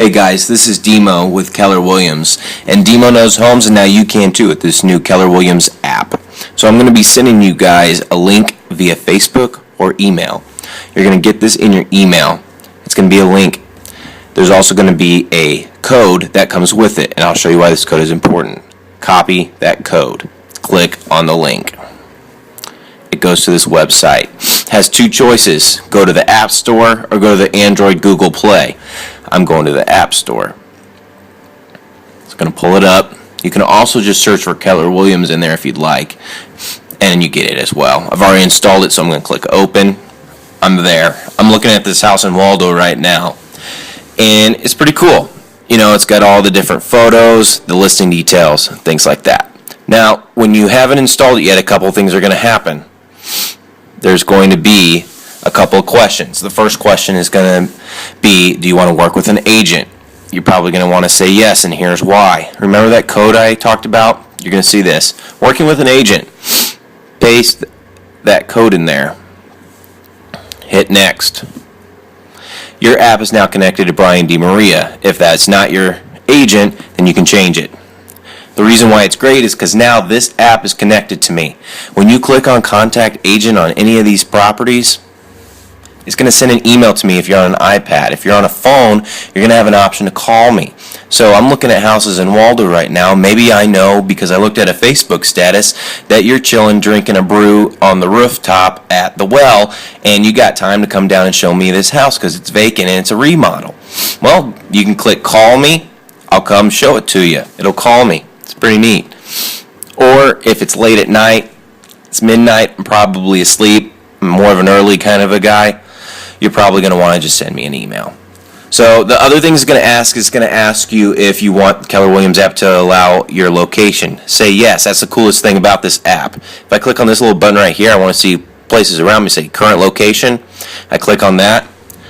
Hey guys, this is DeMo with Keller Williams, and DeMo knows homes, and now you can too with this new Keller Williams app. So I'm going to be sending you guys a link via Facebook or email. You're going to get this in your email. It's going to be a link. There's also going to be a code that comes with it, and I'll show you why this code is important. Copy that code. Click on the link. It goes to this website. It has two choices. Go to the App Store or go to the Android Google Play. I'm going to the App Store. It's going to pull it up. You can also just search for Keller Williams in there if you'd like, and you get it as well. I've already installed it, so I'm going to click Open. I'm there. I'm looking at this house in Waldo right now, and it's pretty cool. You know, it's got all the different photos, the listing details, things like that. Now, when you haven't installed it yet, a couple of things are going to happen. There's going to be a couple of questions. The first question is going to be, do you want to work with an agent? You're probably going to want to say yes, and here's why. Remember that code I talked about? You're going to see this. Working with an agent. Paste that code in there. Hit next. Your app is now connected to Brian DeMaria. If that's not your agent, then you can change it. The reason why it's great is because now this app is connected to me. When you click on Contact Agent on any of these properties, it's going to send an email to me if you're on an iPad. If you're on a phone, you're going to have an option to call me. So I'm looking at houses in Waldo right now. Maybe I know, because I looked at a Facebook status, that you're chilling drinking a brew on the rooftop at the well, and you got time to come down and show me this house because it's vacant and it's a remodel. Well, you can click Call Me. I'll come show it to you. It'll call me. It's pretty neat. Or if it's late at night, it's midnight, I'm probably asleep, I'm more of an early kind of a guy, you're probably going to want to just send me an email. So the other thing it's going to ask you if you want the Keller Williams app to allow your location. Say yes. That's the coolest thing about this app. If I click on this little button right here, I want to see places around me, say current location. I click on that.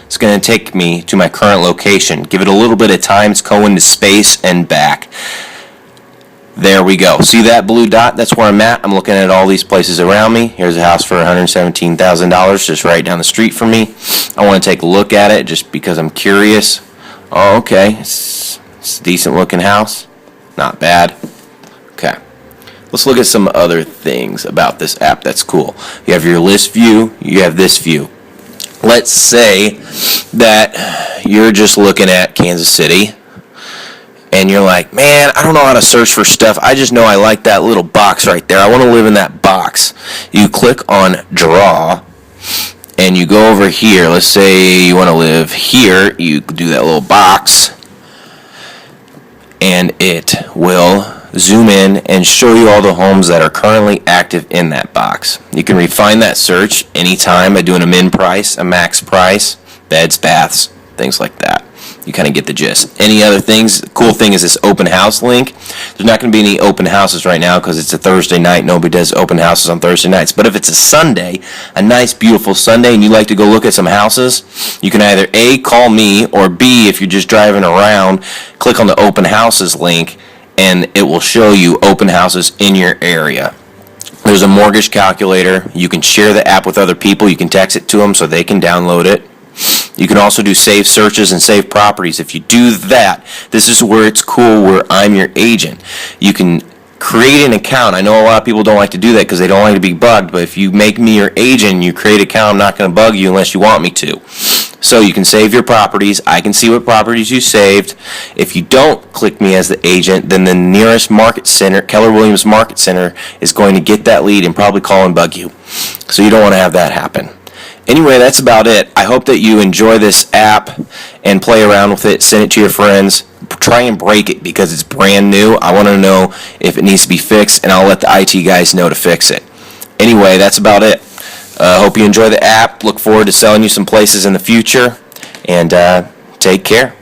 It's going to take me to my current location. Give it a little bit of time. It's going to space and back. There we go. See that blue dot? That's where I'm at. I'm looking at all these places around me. Here's a house for $117,000 just right down the street from me. I want to take a look at it just because I'm curious. Oh, okay. It's a decent looking house. Not bad. Okay. Let's look at some other things about this app that's cool. You have your list view. You have this view. Let's say that you're just looking at Kansas City, and you're like, man, I don't know how to search for stuff. I just know I like that little box right there. I want to live in that box. You click on Draw, and you go over here. Let's say you want to live here. You do that little box, and it will zoom in and show you all the homes that are currently active in that box. You can refine that search anytime by doing a min price, a max price, beds, baths, things like that. You kind of get the gist. Any other things? The cool thing is this open house link. There's not going to be any open houses right now because it's a Thursday night. Nobody does open houses on Thursday nights. But if it's a Sunday, a nice, beautiful Sunday, and you like to go look at some houses, you can either A, call me, or B, if you're just driving around, click on the open houses link, and it will show you open houses in your area. There's a mortgage calculator. You can share the app with other people. You can text it to them so they can download it. You can also do save searches and save properties. If you do that, this is where it's cool, where I'm your agent. You can create an account. I know a lot of people don't like to do that because they don't like to be bugged, but if you make me your agent and you create an account, I'm not going to bug you unless you want me to. So you can save your properties. I can see what properties you saved. If you don't click me as the agent, then the nearest market center, Keller Williams Market Center, is going to get that lead and probably call and bug you. So you don't want to have that happen. Anyway, that's about it. I hope that you enjoy this app and play around with it. Send it to your friends. Try and break it because it's brand new. I want to know if it needs to be fixed, and I'll let the IT guys know to fix it. Anyway, that's about it. Hope you enjoy the app. Look forward to selling you some places in the future, and take care.